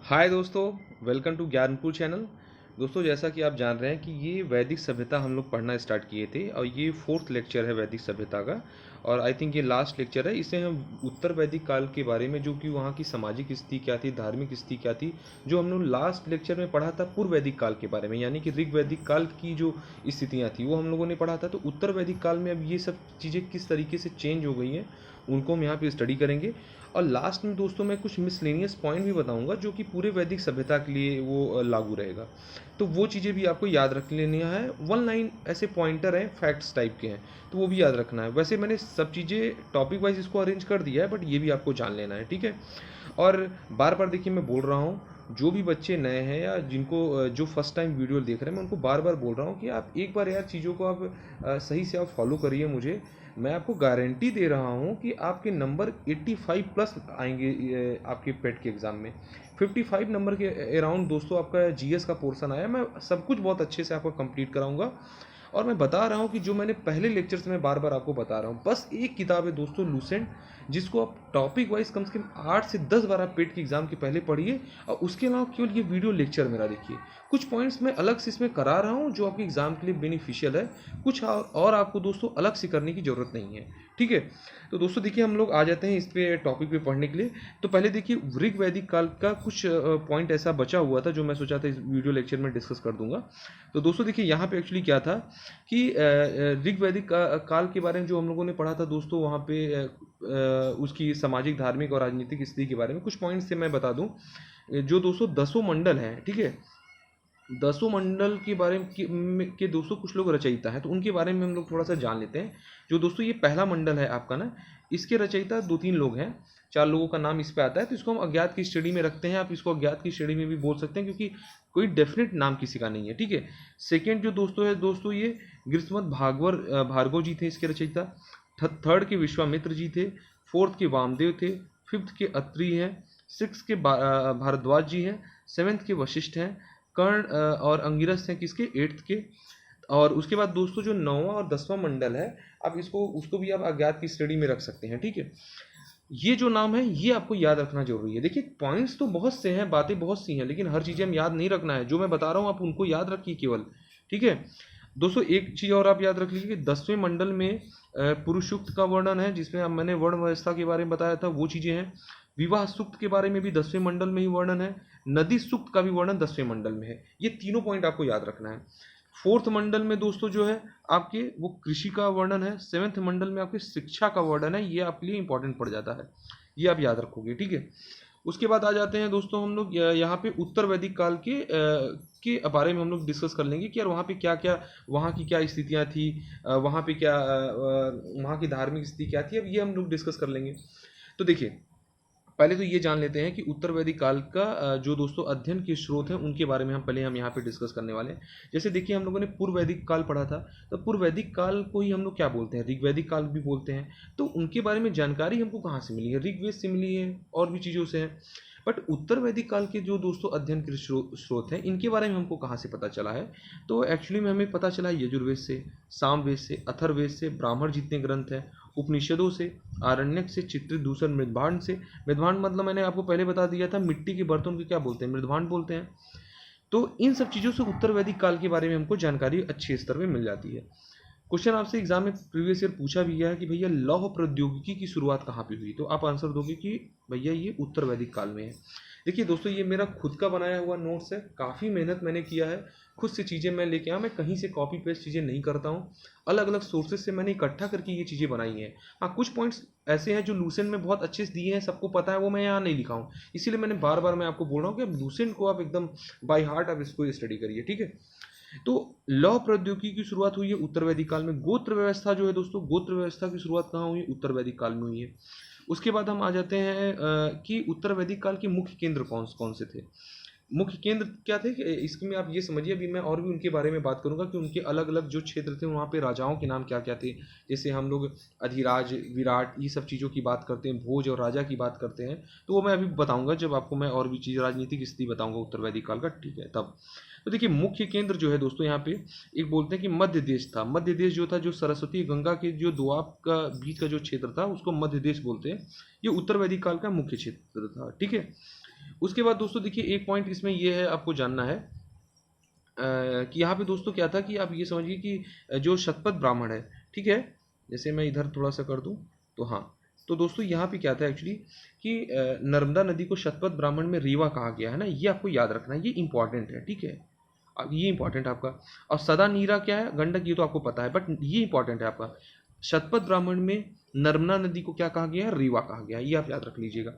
हाय दोस्तों, welcome to Gyanpur channel. दोस्तों, जैसा कि आप जान रहे हैं कि ये वैदिक सभ्यता हम लोग पढ़ना स्टार्ट किए थे और ये फोर्थ लेक्चर है वैदिक सभ्यता का। और आई थिंक ये लास्ट लेक्चर है। इससे हम उत्तर वैदिक काल के बारे में, जो कि वहाँ की सामाजिक स्थिति क्या थी, धार्मिक स्थिति क्या थी, जो हम लोग लास्ट लेक्चर में पढ़ा था पूर्व वैदिक काल के बारे में, यानी कि ऋग वैदिक काल की जो स्थितियाँ थी वो हम लोगों ने पढ़ा था। तो उत्तर वैदिक काल में अब ये सब चीज़ें किस तरीके से चेंज हो गई हैं उनको हम यहाँ पे स्टडी करेंगे। और लास्ट में दोस्तों मैं कुछ मिसलेनियस पॉइंट भी बताऊंगा जो कि पूरे वैदिक सभ्यता के लिए वो लागू रहेगा। तो वो चीज़ें भी आपको याद रख लेनी है। वन लाइन ऐसे पॉइंटर हैं, फैक्ट्स टाइप के हैं, तो वो भी याद रखना है। वैसे मैंने सब चीज़ें टॉपिक वाइज इसको अरेंज कर दिया है, बट ये भी आपको जान लेना है, ठीक है। और बार बार देखिए, मैं बोल रहा हूँ, जो भी बच्चे नए हैं या जिनको जो फर्स्ट टाइम वीडियो देख रहे हैं, मैं उनको बार बार बोल रहा हूँ कि आप एक बार यार चीज़ों को आप सही से आप फॉलो करिए। मुझे मैं आपको गारंटी दे रहा हूँ कि आपके नंबर 85 प्लस आएंगे आपके पेट के एग्ज़ाम में। 55 नंबर के अराउंड दोस्तों आपका जीएस का पोर्शन आया। मैं सब कुछ बहुत अच्छे से आपको कंप्लीट कराऊंगा। और मैं बता रहा हूँ कि जो मैंने पहले लेक्चर से मैं बार बार आपको बता रहा हूँ, बस एक किताब है दोस्तों, लूसेंट, जिसको आप टॉपिक वाइज कम से कम 8 से 10 बार आप पेट के एग्जाम के पहले पढ़िए। और उसके अलावा केवल ये वीडियो लेक्चर मेरा देखिए। कुछ पॉइंट्स मैं अलग से इसमें करा रहा हूँ जो आपके एग्जाम के लिए बेनिफिशियल है। कुछ और आपको दोस्तों अलग से करने की ज़रूरत नहीं है, ठीक है। तो दोस्तों देखिए, हम लोग आ जाते हैं इस पे टॉपिक पे पढ़ने के लिए। तो पहले देखिए, ऋग वैदिक काल का कुछ पॉइंट ऐसा बचा हुआ था जो मैं सोचा था इस वीडियो लेक्चर में डिस्कस कर दूंगा। तो दोस्तों देखिए, यहाँ पे एक्चुअली क्या था कि ऋग वैदिक काल के बारे में जो हम लोगों ने पढ़ा था दोस्तों, वहाँ पे उसकी सामाजिक, धार्मिक और राजनीतिक स्थिति के बारे में कुछ पॉइंट्स से मैं बता दूं। जो दोस्तों दसों मंडल हैं, ठीक है, दसों मंडल के बारे में के दोस्तों कुछ लोग रचयिता हैं, तो उनके बारे में हम लोग थोड़ा सा जान लेते हैं। जो दोस्तों ये पहला मंडल है आपका ना, इसके रचयिता 2-3 लोग हैं। 4 लोगों का नाम इस पे आता है, तो इसको हम अज्ञात की श्रेणी में रखते हैं। आप इसको अज्ञात की श्रेणी में भी बोल सकते हैं, क्योंकि कोई डेफिनेट नाम किसी का नहीं है, ठीक है। सेकेंड जो दोस्तों है दोस्तों, ये ग्रीष्मत भार्गव जी थे इसके रचयिता। थर्ड के विश्वामित्र जी थे। फोर्थ के वामदेव थे। फिफ्थ के अत्रि हैं। सिक्स के भारद्वाज जी हैं। सेवेंथ के वशिष्ठ हैं। कर्ण और अंगिरस हैं किसके, 8th के। और उसके बाद दोस्तों जो 9वां और 10वां मंडल है, आप इसको उसको भी आप अज्ञात की श्रेणी में रख सकते हैं, ठीक है। ये जो नाम है ये आपको याद रखना जरूरी है। देखिए, पॉइंट्स तो बहुत से हैं, बातें बहुत सी हैं, लेकिन हर चीज़ें हम याद नहीं रखना है। जो मैं बता रहा हूँ आप उनको याद रखिए केवल, ठीक है। दोस्तों एक चीज़ और आप याद रख लीजिए कि 10वें मंडल में पुरुष सूक्त का वर्णन है, जिसमें अब मैंने वर्ण व्यवस्था के बारे में बताया था, वो चीज़ें हैं। विवाह सूक्त के बारे में भी 10वें मंडल में ही वर्णन है। नदी सूक्त का भी वर्णन 10वें मंडल में है। ये तीनों पॉइंट आपको याद रखना है। फोर्थ मंडल में दोस्तों जो है आपके वो कृषि का वर्णन है। सेवेंथ मंडल में आपके शिक्षा का वर्णन है। ये आपके लिए इंपॉर्टेंट पड़ जाता है, ये आप याद रखोगे, ठीक है। उसके बाद आ जाते हैं दोस्तों हम लोग यहाँ पे उत्तर वैदिक काल के बारे में हम लोग डिस्कस कर लेंगे कि यार वहाँ पे क्या क्या, वहाँ की क्या स्थितियाँ थी, वहाँ पे क्या वहाँ की धार्मिक स्थिति क्या थी, अब ये हम लोग डिस्कस कर लेंगे। तो देखिए, पहले तो ये जान लेते हैं कि उत्तर वैदिक काल का जो दोस्तों अध्ययन के स्रोत हैं उनके बारे में हम यहाँ पे डिस्कस करने वाले हैं। जैसे देखिए, हम लोगों ने पूर्व वैदिक काल पढ़ा था, तो पूर्व वैदिक काल को ही हम लोग क्या बोलते हैं, ऋग्वैदिक काल भी बोलते हैं। तो उनके बारे में जानकारी हमको कहाँ से मिली है, ऋग्वेद से मिली है और भी चीज़ों से है। बट उत्तर वैदिक काल के जो दोस्तों अध्ययन के स्रोत हैं, इनके बारे में हमको कहाँ से पता चला है, तो एक्चुअली में हमें पता चला यजुर्वेद से, सामवेद से, अथर्ववेद से, ब्राह्मण जितने ग्रंथ हैं, उपनिषदों से, आरण्यक से, चित्रित दूसर मृदभांड से। मृदभांड मतलब मैंने आपको पहले बता दिया था, मिट्टी के बर्तन को क्या बोलते हैं, मृदभांड बोलते हैं। तो इन सब चीज़ों से उत्तर वैदिक काल के बारे में हमको जानकारी अच्छे स्तर में मिल जाती है। क्वेश्चन आपसे एग्जाम में प्रीवियस ईयर पूछा भी गया है कि भैया लौह प्रौद्योगिकी की शुरुआत कहाँ पे हुई, तो आप आंसर दोगे कि भैया ये उत्तर वैदिक काल में है। देखिए दोस्तों, ये मेरा खुद का बनाया हुआ नोट्स है, काफ़ी मेहनत मैंने किया है, खुद से चीज़ें मैं लेके आया, मैं कहीं से कॉपी पेस्ट चीज़ें नहीं करता हूँ। अलग अलग सोर्सेज से मैंने इकट्ठा करके ये चीज़ें बनाई हैं। हाँ, कुछ पॉइंट्स ऐसे हैं जो लूसेंट में बहुत अच्छे से दिए हैं, सबको पता है, वो मैं यहाँ नहीं लिखा हूँ। इसीलिए मैंने बार बार मैं आपको बोल रहा हूँ कि अब लूसेंट को आप एकदम बाय हार्ट आप इसको स्टडी करिए, ठीक है। तो लौह प्रौद्योगिकी की शुरुआत हुई है उत्तर वैदिक काल में। गोत्र व्यवस्था जो है दोस्तों, गोत्र व्यवस्था की शुरुआत कहाँ हुई, उत्तर वैदिक काल में हुई है। उसके बाद हम आ जाते हैं कि उत्तर वैदिक काल के मुख्य केंद्र कौन कौन से थे। मुख्य केंद्र क्या थे कि इसमें आप ये समझिए, अभी मैं और भी उनके बारे में बात करूंगा कि उनके अलग अलग जो क्षेत्र थे वहाँ पे राजाओं के नाम क्या क्या थे। जैसे हम लोग अधिराज, विराट, ये सब चीज़ों की बात करते हैं, भोज और राजा की बात करते हैं, तो वो मैं अभी बताऊंगा जब आपको मैं और भी चीज़ राजनीतिक स्थिति बताऊंगा उत्तर वैदिक काल का, ठीक है, तब। तो देखिए, मुख्य केंद्र जो है दोस्तों यहाँ पे एक बोलते हैं कि मध्य देश था। मध्य देश जो था, जो सरस्वती गंगा के जो दोआब का बीच का जो क्षेत्र था, उसको मध्य देश बोलते हैं। ये उत्तर वैदिक काल का मुख्य क्षेत्र था, ठीक है। उसके बाद दोस्तों देखिए एक पॉइंट इसमें ये है आपको जानना है कि यहाँ पे दोस्तों क्या था कि आप ये समझिए कि जो शतपथ ब्राह्मण है, ठीक है, जैसे मैं इधर थोड़ा सा कर दूँ तो हाँ, तो दोस्तों यहाँ पे क्या था एक्चुअली कि नर्मदा नदी को शतपथ ब्राह्मण में रीवा कहा गया है ना, ये आपको याद रखना है, ये इंपॉर्टेंट है, ठीक है। अब ये इंपॉर्टेंट है आपका। और सदा नीरा क्या है, गंडक, ये तो आपको पता है, बट ये इंपॉर्टेंट है आपका। शतपथ ब्राह्मण में नर्मदा नदी को क्या कहा गया है, रीवा कहा गया है, ये आप याद रख लीजिएगा।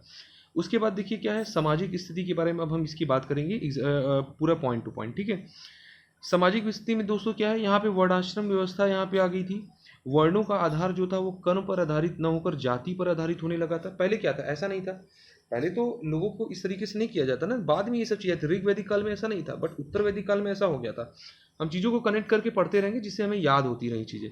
उसके बाद देखिए क्या है, सामाजिक स्थिति के बारे में अब हम इसकी बात करेंगे पूरा पॉइंट टू पॉइंट, ठीक है। सामाजिक स्थिति में दोस्तों क्या है, यहाँ पे वर्णाश्रम व्यवस्था यहाँ पे आ गई थी। वर्णों का आधार जो था वो कर्म पर आधारित न होकर जाति पर आधारित होने लगा था। पहले क्या था, ऐसा नहीं था। पहले तो लोगों को इस तरीके से नहीं किया जाता ना, बाद में ये सब चीज़ें थी। ऋग वैदिक काल में ऐसा नहीं था, बट उत्तर वैदिक काल में ऐसा हो गया था। हम चीज़ों को कनेक्ट करके पढ़ते रहेंगे जिससे हमें याद होती रही चीज़ें।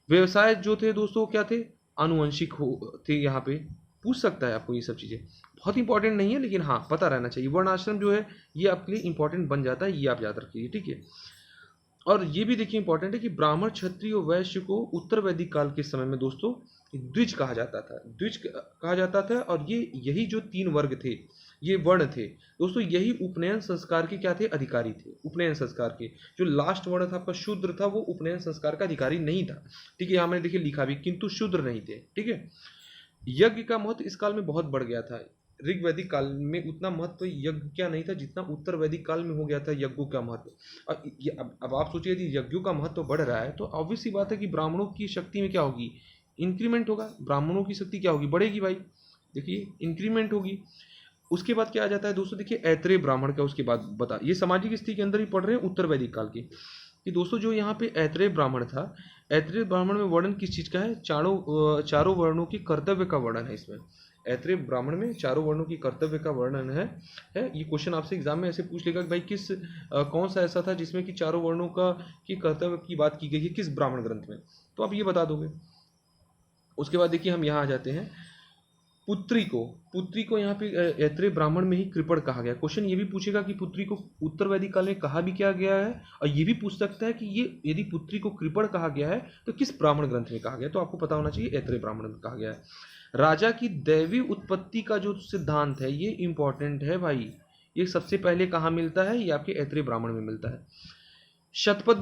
व्यवसाय जो थे दोस्तों क्या थे, आनुवंशिक हो थे। यहाँ पे पूछ सकता है आपको ये सब चीज़ें, बहुत इंपॉर्टेंट नहीं है लेकिन हाँ पता रहना चाहिए। वर्णाश्रम जो है ये आपके लिए इंपॉर्टेंट बन जाता है, ये आप याद रखिए, ठीक है। और ये भी देखिए इंपॉर्टेंट है कि ब्राह्मण, क्षत्रिय और वैश्य को उत्तर वैदिक काल के समय में दोस्तों द्विज कहा जाता था, द्विज कहा जाता था। और ये यही जो 3 वर्ग थे, ये वर्ण थे दोस्तों, यही उपनयन संस्कार के क्या थे, अधिकारी थे। उपनयन संस्कार के जो लास्ट वर्ण था आपका शूद्र था, वो उपनयन संस्कार का अधिकारी नहीं था, ठीक है। यहाँ मैंने देखिए लिखा भी, किंतु शूद्र नहीं थे, ठीक है। यज्ञ का महत्व इस काल में बहुत बढ़ गया था। ऋग वैदिक काल में उतना महत्व यज्ञ क्या नहीं था जितना उत्तर वैदिक काल में हो गया था यज्ञों का महत्व। और अब आप सोचिए यदि यज्ञों का महत्व बढ़ रहा है तो ऑब्वियस सी बात है कि ब्राह्मणों की शक्ति में क्या होगी, इंक्रीमेंट होगा। ब्राह्मणों की शक्ति क्या होगी, बढ़ेगी भाई, देखिए इंक्रीमेंट होगी। उसके बाद क्या आ जाता है दोस्तों, देखिए ऐत्रेय ब्राह्मण का उसके बाद बता, ये सामाजिक स्थिति के अंदर ही पढ़ रहे हैं उत्तर वैदिक काल की, कि दोस्तों जो यहाँ पे ऐत्रेय ब्राह्मण था, ऐत्रेय ब्राह्मण में वर्णन किस चीज़ का है, चारों वर्णों की कर्तव्य का वर्णन है इसमें। ऐत्रेय ब्राह्मण में चारों वर्णों की कर्तव्य का वर्णन है। ये क्वेश्चन आपसे एग्जाम में ऐसे पूछ लेगा कि भाई कौन सा ऐसा था जिसमें कि चारों वर्णों का की कर्तव्य की बात की गई है, किस ब्राह्मण ग्रंथ में, तो आप ये बता दोगे। उसके बाद देखिए हम यहाँ आ जाते हैं, पुत्री को यहाँ पे ऐत्रेय ब्राह्मण में ही कृपण कहा गया। क्वेश्चन ये भी पूछेगा कि पुत्री को उत्तर वैदिक काल में कहा भी क्या गया है, और ये भी पूछ सकता है कि ये यदि पुत्री को कृपण कहा गया है तो किस ब्राह्मण ग्रंथ में कहा गया, तो आपको पता होना चाहिए ऐत्रेय ब्राह्मण में कहा गया है। राजा की दैवी उत्पत्ति का जो सिद्धांत है ये इंपॉर्टेंट है भाई, ये सबसे पहले कहाँ मिलता है, ये आपके ऐत्रेय ब्राह्मण में मिलता है। शतपथ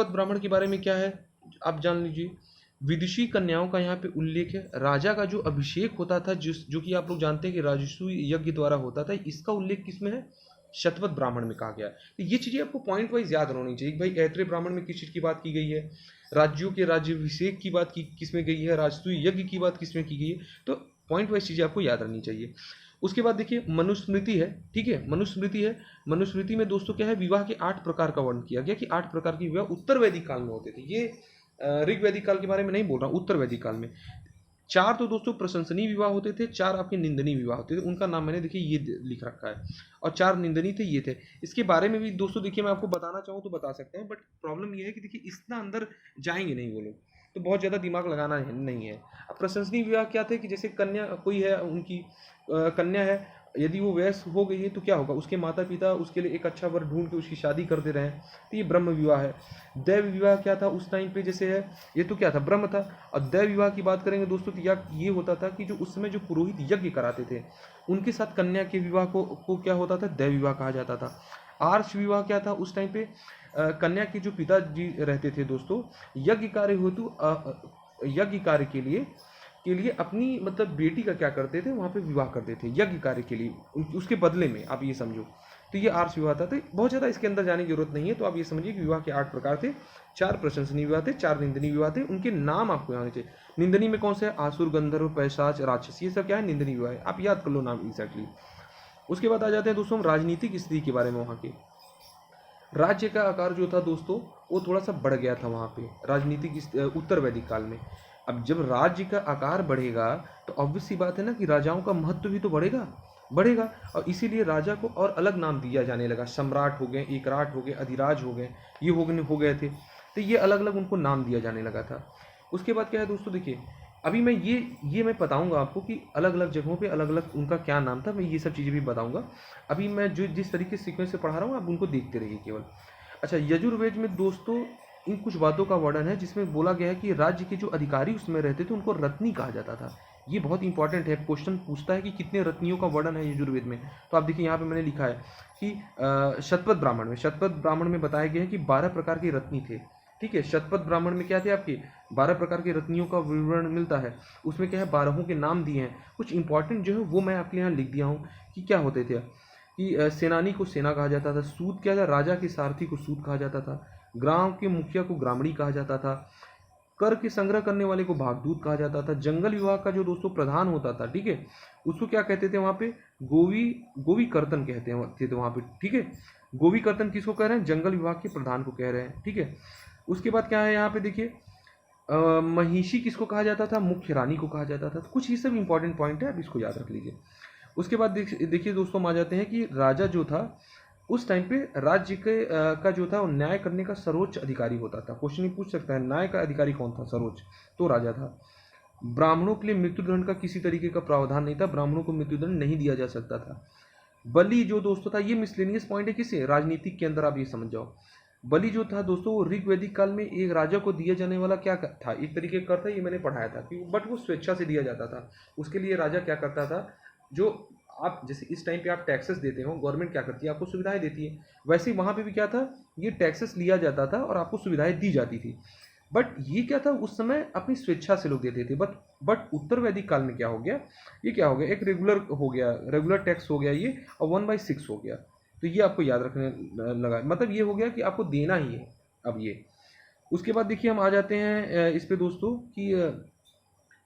ब्राह्मण के बारे में क्या है आप जान लीजिए। विदुषी कन्याओं का यहाँ पे उल्लेख है। राजा का जो अभिषेक होता था, जो कि आप लोग जानते हैं कि राजसूय यज्ञ द्वारा होता था, इसका उल्लेख किसमें है, शतपथ ब्राह्मण में कहा गया है। तो ये चीजें आपको पॉइंट वाइज याद होनी चाहिए। भाई ऐत्रेय ब्राह्मण में किस चीज की बात की गई है, राज्यों के राज्याभिषेक की बात की किसमें गई है, राजसूय यज्ञ की बात किसमें की गई है, तो पॉइंट वाइज चीजें आपको याद रहनी चाहिए। उसके बाद देखिए मनुस्मृति है, ठीक है, मनुस्मृति है। मनुस्मृति में दोस्तों क्या है, विवाह के 8 प्रकार का वर्णन किया गया कि 8 प्रकार के विवाह उत्तर वैदिक काल में होते थे। ये ऋग वैदिक काल के बारे में नहीं बोल रहा हूँ, उत्तर वैदिक काल में 4 तो दोस्तों प्रशंसनीय विवाह होते थे, 4 आपके निंदनीय विवाह होते थे, उनका नाम मैंने देखिए ये लिख रखा है। और 4 निंदनीय थे, ये थे। इसके बारे में भी दोस्तों देखिए मैं आपको बताना चाहूँ तो बता सकता हूँ, बट प्रॉब्लम ये है कि देखिए इतना अंदर जाएंगे नहीं वो लोग, तो बहुत ज़्यादा दिमाग लगाना नहीं है। अब प्रशंसनीय विवाह क्या थे कि जैसे कन्या कोई है, उनकी कन्या है, यदि वो वयस्क हो गई है तो क्या होगा, उसके माता पिता उसके लिए एक अच्छा वर ढूंढ के उसकी शादी कर दे रहे हैं, तो ये ब्रह्म विवाह है। दैव विवाह क्या था उस टाइम पे, जैसे है ये तो क्या था, ब्रह्म था। और दैव विवाह की बात करेंगे दोस्तों तो ये होता था कि जो उस समय जो पुरोहित यज्ञ कराते थे उनके साथ कन्या के विवाह को क्या होता था, दैव विवाह कहा जाता था। आर्ष विवाह क्या था उस टाइम पे, कन्या के जो पिताजी रहते थे दोस्तों, यज्ञ कार्य हेतु यज्ञ कार्य के लिए अपनी मतलब बेटी का क्या करते थे, वहाँ पे विवाह करते थे यज्ञ कार्य के लिए, उसके बदले में, आप ये समझो। तो ये आर्ष विवाह था। तो बहुत ज़्यादा इसके अंदर जाने की जरूरत नहीं है, तो आप ये समझिए कि विवाह के 8 प्रकार थे, 4 प्रशंसनीय विवाह थे, 4 निंदनीय विवाह थे। उनके नाम आपको यहाँ चाहिए। निंदनीय में कौन से है, आसुर, गंधर्व, पैशाच, राक्षस, ये सब क्या है, निंदनीय विवाह है, आप याद कर लो नाम एग्जैक्टली। उसके बाद आ जाते हैं दोस्तों हम राजनीतिक स्थिति के बारे में। वहाँ के राज्य का आकार जो था दोस्तों वो थोड़ा सा बढ़ गया था वहाँ पे राजनीतिक उत्तर वैदिक काल में। अब जब राज्य का आकार बढ़ेगा तो ऑब्वियस सी बात है ना कि राजाओं का महत्व भी तो बढ़ेगा, और इसीलिए राजा को और अलग नाम दिया जाने लगा। सम्राट हो गए, एकराट हो गए, अधिराज हो गए, ये हो गए थे, तो ये अलग अलग उनको नाम दिया जाने लगा था। उसके बाद क्या है दोस्तों, देखिए अभी मैं ये मैं बताऊंगा आपको कि अलग अलग जगहों पे अलग अलग उनका क्या नाम था, मैं ये सब चीज़ें भी बताऊंगा। अभी मैं जो जिस तरीके से सीक्वेंस से पढ़ा रहा हूँ आप उनको देखते रहिए केवल। अच्छा, यजुर्वेद में दोस्तों इन कुछ बातों का वर्णन है जिसमें बोला गया है कि राज्य के जो अधिकारी उसमें रहते थे उनको रत्नी कहा जाता था। ये बहुत इंपॉर्टेंट है, क्वेश्चन पूछता है कि कितने रत्नियों का वर्णन है यजुर्वेद में। तो आप देखिए यहाँ पे मैंने लिखा है कि शतपथ ब्राह्मण में बताया गया है कि 12 प्रकार के रत्नी थे। ठीक है, शतपथ ब्राह्मण में क्या थे आपके 12 प्रकार के रत्नियों का विवरण मिलता है। उसमें क्या है 12 के नाम दिए हैं, कुछ इंपॉर्टेंट जो है वो मैं आपके यहाँ लिख दिया हूँ कि क्या होते थे। कि सेनानी को सेना कहा जाता था, सूत क्या था, राजा के सारथी को सूत कहा जाता था, गांव के मुखिया को ग्रामणी कहा जाता था, कर के संग्रह करने वाले को भागदूत कहा जाता था, जंगल विभाग का जो दोस्तों प्रधान होता था, ठीक है, उसको क्या कहते थे वहाँ पे, गोवी कर्तन कहते थे वहाँ पे। ठीक है, गोवी कर्तन किसको कह रहे हैं, जंगल विभाग के प्रधान को कह रहे हैं। ठीक है, उसके बाद क्या है यहाँ पे देखिए, महिषी किसको कहा जाता था, मुख्य रानी को कहा जाता था। कुछ ये सब इंपॉर्टेंट पॉइंट है, आप इसको याद रख लीजिए। उसके बाद देखिए दोस्तों, हम आ जाते हैं कि राजा जो था उस टाइम पे राज्य के का जो था वो न्याय करने का सर्वोच्च अधिकारी होता था। क्वेश्चन ये पूछ सकता है न्याय का अधिकारी कौन था, सर्वोच्च, तो राजा था। ब्राह्मणों के लिए मृत्युदंड का किसी तरीके का प्रावधान नहीं था, ब्राह्मणों को मृत्युदंड नहीं दिया जा सकता था। बलि जो दोस्तों था, ये मिसलेनियस पॉइंट है किसे, राजनीतिक के अंदर, आप ये समझ जाओ। बलि जो था दोस्तों वो ऋग्वैदिक काल में एक राजा को दिया जाने वाला क्या था, एक तरीके का कर था, ये मैंने पढ़ाया था कि बट वो स्वेच्छा से दिया जाता था। उसके लिए राजा क्या करता था, जो आप जैसे इस टाइम पे आप टैक्सेस देते हो, गवर्नमेंट क्या करती है, आपको सुविधाएं देती है, वैसे ही वहाँ पे भी क्या था, ये टैक्सेस लिया जाता था और आपको सुविधाएं दी जाती थी। बट ये क्या था, उस समय अपनी स्वेच्छा से लोग देते थे। बट उत्तर वैदिक काल में क्या हो गया, ये क्या हो गया, एक रेगुलर हो गया, रेगुलर टैक्स हो गया ये, और 1/6 हो गया। तो ये आपको याद रखने लगा, मतलब ये हो गया कि आपको देना ही है अब ये। उसके बाद देखिए हम आ जाते हैं इस पे दोस्तों कि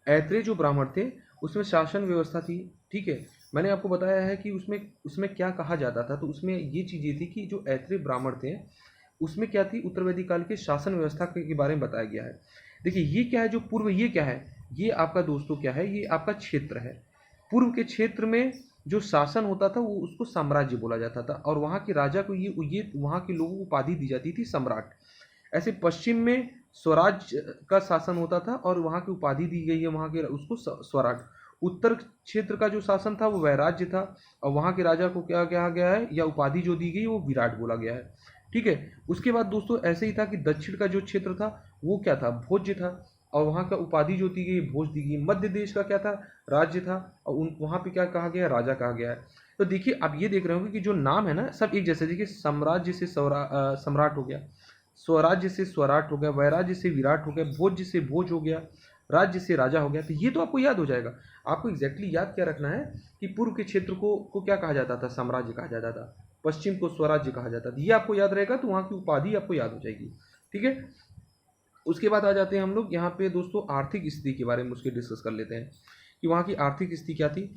ऐत्रेय जो ब्राह्मण थे उसमें शासन व्यवस्था थी। ठीक है, मैंने आपको बताया है कि उसमें उसमें क्या कहा जाता था, तो उसमें ये चीज़ें थी कि जो ऐत्रेय ब्राह्मण थे उसमें क्या थी, उत्तर वैदिक काल के शासन व्यवस्था के बारे में बताया गया है। देखिए ये क्या है, जो पूर्व, ये क्या है, ये आपका दोस्तों क्या है, ये आपका क्षेत्र है। पूर्व के क्षेत्र में जो शासन होता था वो उसको साम्राज्य बोला जाता था, और वहाँ के राजा को ये वहाँ के लोगों को उपाधि दी जाती थी सम्राट। ऐसे पश्चिम में स्वराज का शासन होता था और वहाँ की उपाधि दी गई है वहाँ के उसको स्वराट। उत्तर क्षेत्र का जो शासन था वो वैराज्य था, और वहाँ के राजा को क्या कहा गया है, या उपाधि जो दी गई वो विराट बोला गया है। ठीक है, उसके बाद दोस्तों ऐसे ही था कि दक्षिण का जो क्षेत्र था वो क्या था, भोज्य था, और वहाँ का उपाधि जो दी गई भोज दी गई। मध्य देश का क्या था, राज्य था, और वहाँ पे क्या कहा गया, राजा कहा गया है। तो देखिए आप ये देख रहे होंगे कि जो नाम है ना सब एक जैसे, देखिए साम्राज्य से सम्राट हो गया, स्वराज्य से स्वराट हो गया, वैराज्य से विराट हो गया, भोज्य से भोज हो गया, राज्य से राजा हो गया। तो ये तो आपको याद हो जाएगा। आपको एग्जैक्टली याद क्या रखना है कि पूर्व के क्षेत्र को क्या कहा जाता था, साम्राज्य कहा जाता था, पश्चिम को स्वराज्य कहा जाता था। ये आपको याद रहेगा तो वहाँ की उपाधि आपको याद हो जाएगी। ठीक है, उसके बाद आ जाते हैं हम लोग यहाँ पे दोस्तों आर्थिक स्थिति के बारे में उसके डिस्कस कर लेते हैं कि वहाँ की आर्थिक स्थिति क्या थी।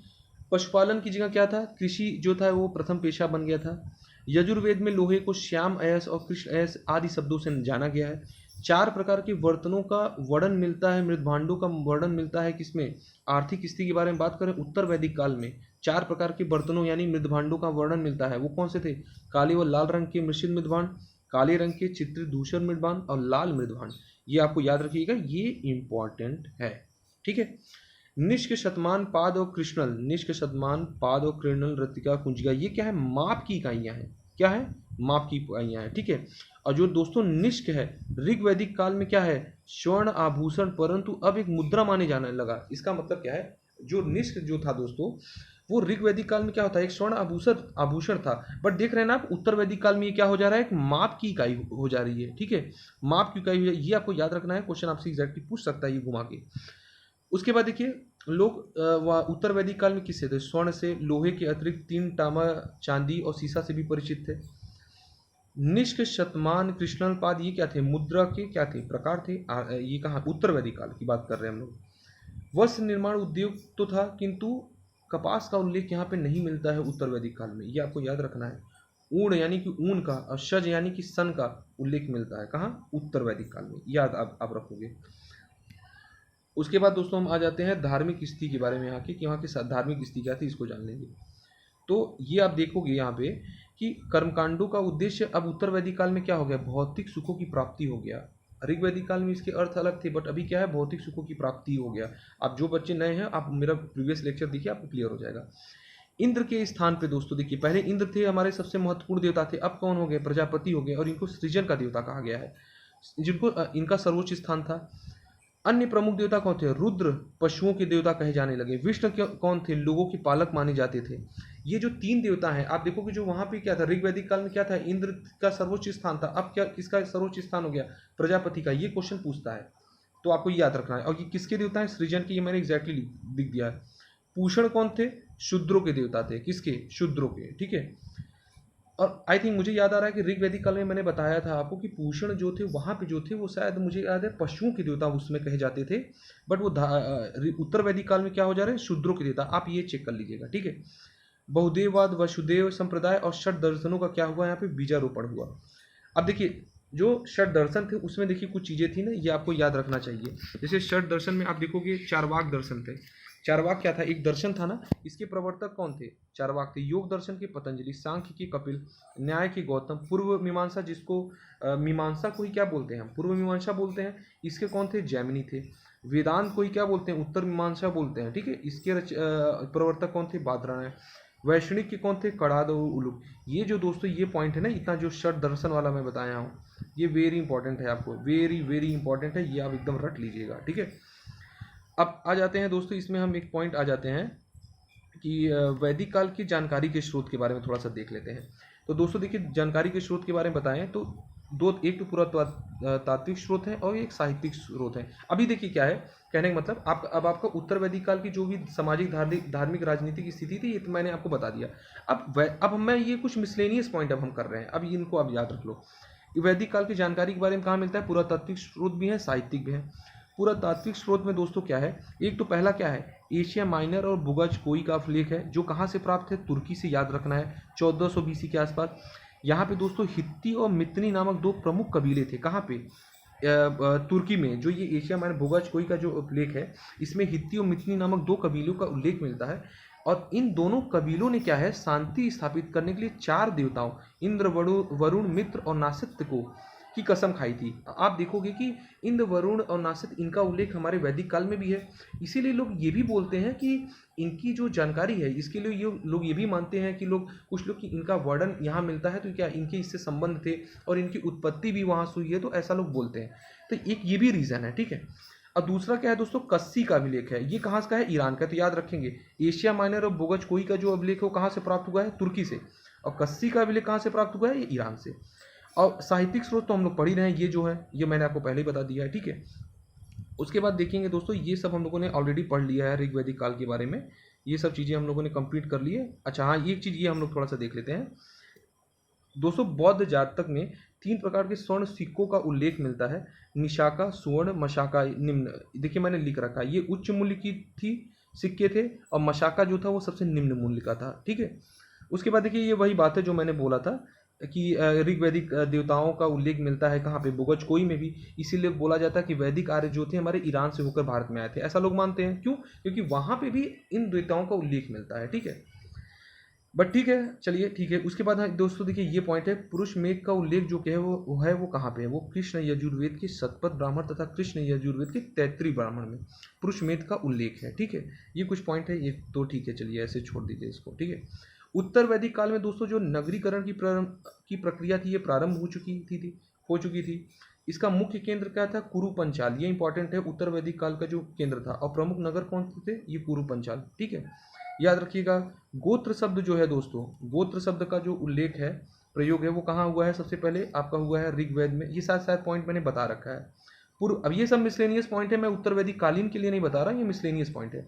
पशुपालन की जगह क्या था, कृषि जो था वो प्रथम पेशा बन गया था। यजुर्वेद में लोहे को श्याम अयस और कृष्ण अयस आदि शब्दों से जाना गया है। 4 प्रकार के बर्तनों का वर्णन मिलता है, मृदभांडों का वर्णन मिलता है किसमें, आर्थिक स्थिति के बारे में बात करें उत्तर वैदिक काल में 4 प्रकार के बर्तनों यानी मृदभांडों का वर्णन मिलता है। वो कौन से थे, काले व लाल रंग के मिश्रित मृदभांड, काले रंग के चित्रित धूसर मृदभांड और लाल मृदभांड। ये आपको याद रखिएगा, ये इंपॉर्टेंट है। ठीक है, निष्क शतमान पाद और कृष्णल, निष्क शतमान पाद और कृष्णल रतिका कुंजिका, ये क्या है, माप की इकाइयां हैं। क्या है, माप की इकाइयां हैं। ठीक है, और जो दोस्तों निष्क है ऋग्वैदिक काल में क्या है, स्वर्ण आभूषण, परंतु अब एक मुद्रा माने जाने लगा। इसका मतलब क्या है, जो निष्क जो था दोस्तों वो ऋग्वैदिक काल में क्या होता है, एक स्वर्ण आभूषण था। बट देख रहे हैं ना आप, उत्तर वैदिक काल में ये क्या हो जा रहा है, एक माप की इकाई हो जा रही है। ठीक है, माप की इकाई हो, ये आपको याद रखना है, क्वेश्चन आपसे एग्जैक्टली पूछ सकता है ये घुमा के। उसके बाद देखिए लोग उत्तर वैदिक काल में किससे थे, स्वर्ण से, लोहे के अतिरिक्त 3 तांबा, चांदी और सीसा से भी परिचित थे। निष्क शतमान कृष्णल पाद, ये क्या थे, मुद्रा के क्या थे, प्रकार थे। ये कहाँ, उत्तर वैदिक काल की बात कर रहे हैं हम लोग। वस्त्र निर्माण उद्योग तो था, किंतु कपास का उल्लेख यहाँ पे नहीं मिलता है उत्तर वैदिक काल में, ये आपको याद रखना है। ऊन यानी कि ऊन का, और शज यानी कि सन का उल्लेख मिलता है कहाँ, उत्तर वैदिक काल में, याद आप रखोगे। उसके बाद दोस्तों हम आ जाते हैं धार्मिक स्थिति के बारे में, यहाँ की कि वहाँ की धार्मिक स्थिति क्या थी, इसको जान लेंगे। तो ये आप देखोगे यहाँ पे कि कर्मकांडों का उद्देश्य अब उत्तर वैदिक काल में क्या हो गया, भौतिक सुखों की प्राप्ति हो गया। ऋग्वैदिक काल में इसके अर्थ अलग थे, बट अभी क्या है, भौतिक सुखों की प्राप्ति हो गया। आप जो बच्चे नए हैं, आप मेरा प्रीवियस लेक्चर देखिए, आपको क्लियर हो जाएगा। इंद्र के स्थान पे दोस्तों देखिए, पहले इंद्र थे हमारे सबसे महत्वपूर्ण देवता थे, अब कौन हो गए, प्रजापति हो गए, और इनको सृजन का देवता कहा गया है, जिनको इनका सर्वोच्च स्थान था। अन्य प्रमुख देवता कौन थे? रुद्र पशुओं के देवता कहे जाने लगे। विष्णु कौन थे? लोगों के पालक माने जाते थे। ये जो तीन देवता हैं, आप देखोगे जो वहां पे क्या था, ऋग्वैदिक काल में क्या था, इंद्र का सर्वोच्च स्थान था। अब क्या किसका सर्वोच्च स्थान हो गया? प्रजापति का। ये क्वेश्चन पूछता है, तो आपको ये याद रखना है। और ये किसके देवता है? सृजन के। ये मैंने एग्जैक्टली लिख दिया है। पूषण कौन थे? शूद्रों के देवता थे। किसके? शूद्रों के। ठीक है। और आई थिंक मुझे याद आ रहा है कि ऋग्वैदिक काल में मैंने बताया था आपको कि पूषण जो थे वहाँ पे जो थे वो शायद मुझे याद है पशुओं के देवता उसमें कहे जाते थे। बट वो उत्तर वैदिक काल में क्या हो जा रहे हैं? शूद्रों के देवता। आप ये चेक कर लीजिएगा। ठीक है। बहुदेववाद, वसुदेव संप्रदाय और षट दर्शनों का क्या हुआ? यहाँ पे बीजारोपण हुआ। अब देखिए जो षट दर्शन थे उसमें देखिए कुछ चीजें थी ना, ये आपको याद रखना चाहिए। जैसे षट दर्शन में आप देखोगे चारवाक दर्शन थे। चारवाक क्या था? एक दर्शन था ना। इसके प्रवर्तक कौन थे? चारवाक थे। योग दर्शन के पतंजलि, सांख्य के कपिल, न्याय के गौतम, पूर्व मीमांसा जिसको मीमांसा को ही क्या बोलते हैं हम? पूर्व मीमांसा बोलते हैं। इसके कौन थे? जैमिनी थे। वेदांत को ही क्या बोलते हैं? उत्तर मीमांसा बोलते हैं। ठीक है। इसके प्रवर्तक कौन थे? बादरायण। वैष्णिक के कौन थे? कणाद और उलूक। ये जो दोस्तों ये पॉइंट है ना, इतना जो षट दर्शन वाला मैं बताया हूँ, ये वेरी इंपॉर्टेंट है आपको, वेरी वेरी इंपॉर्टेंट है। ये आप एकदम रट लीजिएगा। ठीक है। अब आ जाते हैं दोस्तों, इसमें हम एक पॉइंट आ जाते हैं कि वैदिक काल की जानकारी के स्रोत के बारे में थोड़ा सा देख लेते हैं। तो दोस्तों देखिए, जानकारी के स्रोत के बारे में बताएं तो दो, एक तो पुरातात्विक स्रोत है और एक साहित्यिक स्रोत है। अभी देखिए क्या है कहने का मतलब, आप अब आपका उत्तर वैदिक काल की जो भी सामाजिक धार्मिक राजनीतिक स्थिति थी ये तो मैंने आपको बता दिया। अब मैं ये कुछ मिसलेनियस पॉइंट अब हम कर रहे हैं, अब इनको आप याद रख लो। वैदिक काल की जानकारी के बारे में कहाँ मिलता है? पुरातात्विक स्रोत भी है, साहित्यिक भी है। पुरातात्विक स्रोत में दोस्तों क्या है, एक तो पहला क्या है, एशिया माइनर और बुगज कोई का अभिलेख है, जो कहाँ से प्राप्त है? तुर्की से। याद रखना है 1400 बीसी के आसपास। यहाँ पे दोस्तों हित्ती और मितनी नामक दो प्रमुख कबीले थे। कहाँ पे? तुर्की में। जो ये एशिया माइनर भूगज कोई का जो उल्लेख है, इसमें हित्ती और मितनी नामक दो कबीलों का उल्लेख मिलता है। और इन दोनों कबीलों ने क्या है, शांति स्थापित करने के लिए चार देवताओं इंद्र, वरुण, मित्र और नासित्य को की कसम खाई थी। आप देखोगे कि इंद्र, वरुण और नासित, इनका उल्लेख हमारे वैदिक काल में भी है। इसीलिए लोग ये भी बोलते हैं कि इनकी जो जानकारी है, इसके लिए ये लोग ये भी मानते हैं कि कुछ लोग कि इनका वर्णन यहाँ मिलता है तो क्या इनके इससे संबंध थे और इनकी उत्पत्ति भी वहाँ से हुई है, तो ऐसा लोग बोलते हैं। तो एक ये भी रीज़न है। ठीक है। और दूसरा क्या है दोस्तों, कस्सी का अभिलेख है। ये कहाँ का है? ईरान का। तो याद रखेंगे एशिया माइनर और बोगज कोई का जो अभिलेख है वो कहाँ से प्राप्त हुआ है? तुर्की से। और कस्सी का अभिलेख कहाँ से प्राप्त हुआ है? ये ईरान से। और साहित्यिक स्रोत तो हम लोग पढ़ ही रहे हैं, ये जो है ये मैंने आपको पहले ही बता दिया है। ठीक है। उसके बाद देखेंगे दोस्तों, ये सब हम लोगों ने ऑलरेडी पढ़ लिया है ऋग्वैदिक काल के बारे में। ये सब चीज़ें हम लोगों ने कंप्लीट कर ली है। अच्छा हाँ, एक चीज़ ये हम लोग थोड़ा सा देख लेते हैं दोस्तों। बौद्ध जातक में 3 प्रकार के स्वर्ण सिक्कों का उल्लेख मिलता है। निशाका, सुवर्ण, मशाका निम्न। देखिए मैंने लिख रखा है, ये उच्च मूल्य की थी सिक्के थे, और मशाका जो था वो सबसे निम्न मूल्य का था। ठीक है। उसके बाद देखिए ये वही बात है जो मैंने बोला था कि ऋग्वैदिक देवताओं का उल्लेख मिलता है कहाँ पे? बुगज कोई में भी। इसीलिए बोला जाता है कि वैदिक आर्य जो थे हमारे ईरान से होकर भारत में आए थे, ऐसा लोग मानते हैं। क्यों? क्योंकि वहाँ पे भी इन देवताओं का उल्लेख मिलता है। ठीक है। बट ठीक है, चलिए ठीक है। उसके बाद दोस्तों देखिए ये पॉइंट है, पुरुष मेघ का उल्लेख जो है वो कहाँ पे है? वो कृष्ण यजुर्वेद के शतपथ ब्राह्मण तथा कृष्ण यजुर्वेद के तैत्तिरीय ब्राह्मण में पुरुष मेघ का उल्लेख है। ठीक है। ये कुछ पॉइंट है, ये तो ठीक है, चलिए ऐसे छोड़ दीजिए इसको। ठीक है। उत्तर वैदिक काल में दोस्तों जो नगरीकरण की प्रक्रिया थी ये प्रारंभ हो चुकी थी। इसका मुख्य केंद्र क्या था? कुरु पंचाल। ये इंपॉर्टेंट है, उत्तर वैदिक काल का जो केंद्र था। और प्रमुख नगर कौन थे? ये कुरु पंचाल। ठीक है। याद रखिएगा। गोत्र शब्द जो है दोस्तों, गोत्र शब्द का जो उल्लेख है, प्रयोग है, वो कहाँ हुआ है? सबसे पहले आपका हुआ है ऋग्वेद में। ये शायद पॉइंट मैंने बता रखा है पूर्व। अब ये सब मिसलेनियस पॉइंट है, मैं उत्तर वैदिक कालीन के लिए नहीं बता रहा, ये मिसलेनियस पॉइंट है।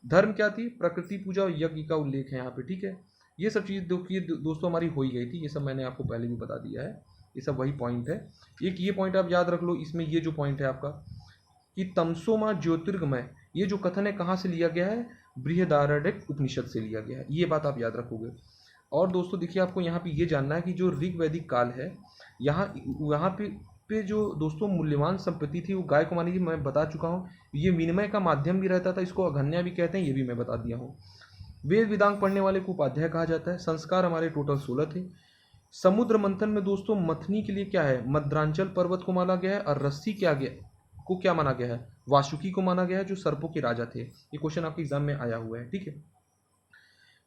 धर्म क्या थी? प्रकृति पूजा और यज्ञ का उल्लेख है यहाँ पे। ठीक है। ये सब चीज़ दोस्तों हमारी हो ही गई थी, ये सब मैंने आपको पहले भी बता दिया है। ये सब वही पॉइंट है। एक ये पॉइंट आप याद रख लो, इसमें ये जो पॉइंट है आपका कि तमसोमा ज्योतिर्गमय, ये जो कथन है कहाँ से लिया गया है? बृहदारण्यक उपनिषद से लिया गया है। ये बात आप याद रखोगे। और दोस्तों देखिए आपको यहाँ पे ये जानना है कि जो ऋग्वैदिक काल है, यहाँ पे जो दोस्तों मूल्यवान संपत्ति थी वो गाय को मानी थी, मैं बता चुका हूँ। ये विनिमय का माध्यम भी रहता था, इसको अघन्या भी कहते हैं, ये भी मैं बता दिया हूँ। वेद वेदांग पढ़ने वाले को उपाध्याय कहा जाता है। संस्कार हमारे टोटल 16 थे। समुद्र मंथन में दोस्तों मथनी के लिए क्या है? मद्रांचल पर्वत को माना गया है। और रस्सी क्या माना गया है? वासुकी को माना गया है, जो सर्पों के राजा थे। ये क्वेश्चन आपके एग्जाम में आया हुआ है। ठीक है।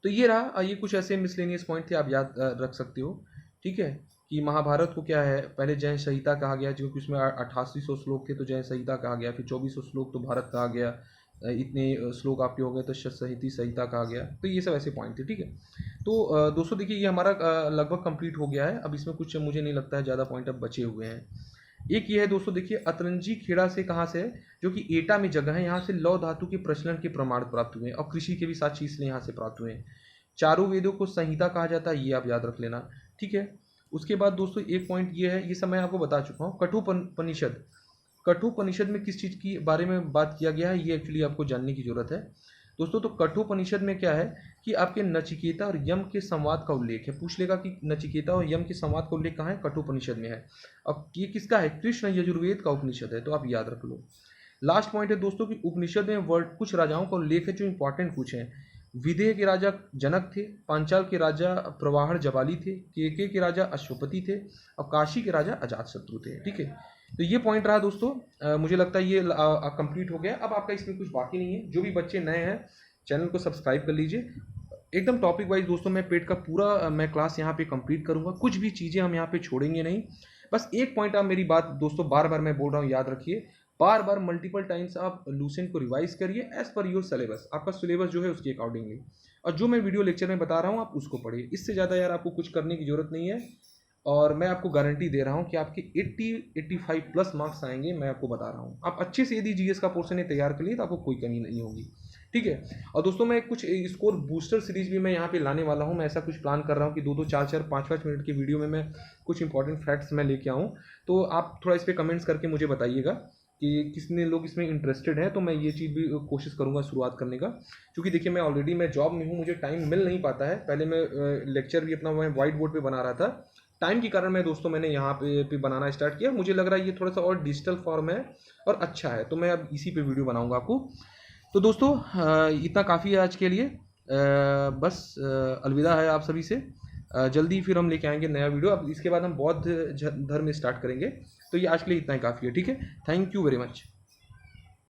तो ये रहा, ये कुछ ऐसे मिसलेनियस पॉइंट थे, आप याद रख सकते हो। ठीक है। कि महाभारत को क्या है, पहले जय संहिता कहा गया क्योंकि उसमें 8800 श्लोक थे तो जय संहिता कहा गया, फिर 2400 श्लोक तो भारत कहा गया, इतने श्लोक आपके हो गए तो संहिता कहा गया। तो ये सब ऐसे पॉइंट थे, ठीक है। तो दोस्तों देखिए ये हमारा लगभग कंप्लीट हो गया है। अब इसमें कुछ मुझे नहीं लगता है ज़्यादा पॉइंट अब बचे हुए हैं। एक ये है दोस्तों, देखिए अतरंजी खेड़ा से कहाँ से है, जो कि एटा में जगह है, यहाँ से लौह धातु के प्रचलन के प्रमाण प्राप्त हुए हैं और कृषि के भी साक्ष्य इसलिए यहाँ से प्राप्त हुए हैं। चारों वेदों को संहिता कहा जाता है, ये आप याद रख लेना, ठीक है। उसके बाद दोस्तों एक पॉइंट ये है, ये सब मैं आपको बता चुका हूँ। कठोपनिषद, कठोपनिषद में किस चीज़ की बारे में बात किया गया है ये एक्चुअली आपको जानने की जरूरत है दोस्तों। तो कठोपनिषद में क्या है कि आपके नचिकेता और यम के संवाद का उल्लेख है। पूछ लेगा कि नचिकेता और यम के संवाद का उल्लेख कहाँ है, कठोपनिषद में है। अब ये किसका है, कृष्ण यजुर्वेद का उपनिषद है, तो आप याद रख लो। लास्ट पॉइंट है दोस्तों कि उपनिषद में वर्ड कुछ राजाओं का उल्लेख है जो इंपॉर्टेंट कुछ हैं। विदेह के राजा जनक थे, पांचाल के राजा प्रवाहण जबाली थे, केके के राजा अश्वपति थे और काशी के राजा अजातशत्रु थे, ठीक है। तो ये पॉइंट रहा दोस्तों, मुझे लगता है ये कंप्लीट हो गया। अब आपका इसमें कुछ बाकी नहीं है। जो भी बच्चे नए हैं चैनल को सब्सक्राइब कर लीजिए। एकदम टॉपिक वाइज दोस्तों मैं पेट का पूरा मैं क्लास यहाँ पे कंप्लीट करूँगा, कुछ भी चीज़ें हम यहाँ पे छोड़ेंगे नहीं। बस एक पॉइंट आप मेरी बात दोस्तों बार बार मैं बोल रहा हूँ, याद रखिए, बार बार मल्टीपल टाइम्स आप लूसेंट को रिवाइज करिए एज पर योर सिलेबस। आपका सिलेबस जो है उसके अकॉर्डिंगली, और जो मैं वीडियो लेक्चर में बता रहा हूँ आप उसको पढ़िए। इससे ज़्यादा यार आपको कुछ करने की जरूरत नहीं है, और मैं आपको गारंटी दे रहा हूँ कि आपके 80-85 प्लस मार्क्स आएंगे, मैं आपको बता रहा हूँ। आप अच्छे से यदि जीएस का पोर्शन है तैयार कर लिए तो आपको कोई कमी नहीं होगी, ठीक है। और दोस्तों मैं कुछ स्कोर बूस्टर सीरीज भी मैं यहाँ पे लाने वाला हूँ। मैं ऐसा कुछ प्लान कर रहा हूँ कि 2-2, 4-4, 5-5 मिनट की वीडियो में मैं कुछ इंपॉर्टेंट फैक्ट्स मैं लेके आऊँ। तो आप थोड़ा इस पर कमेंट्स करके मुझे बताइएगा कि कितने लोग इसमें इंटरेस्टेड हैं। तो मैं ये चीज़ भी कोशिश करूँगा शुरुआत करने का, क्योंकि देखिए मैं ऑलरेडी मैं जॉब में हूँ, मुझे टाइम मिल नहीं पाता है। पहले मैं लेक्चर भी अपना मैं व्हाइट बोर्ड पे बना रहा था, टाइम के कारण मैं दोस्तों मैंने यहाँ पे बनाना स्टार्ट किया। मुझे लग रहा है ये थोड़ा सा और डिजिटल फॉर्म है और अच्छा है, तो मैं अब इसी पे वीडियो बनाऊँगा आपको। तो दोस्तों इतना काफ़ी है आज के लिए। बस अलविदा है आप सभी से। जल्दी फिर हम लेके आएंगे नया वीडियो। अब इसके बाद हम बौद्ध धर्म स्टार्ट करेंगे। तो ये आज के लिए इतना ही काफ़ी है, ठीक है। Thank you very much.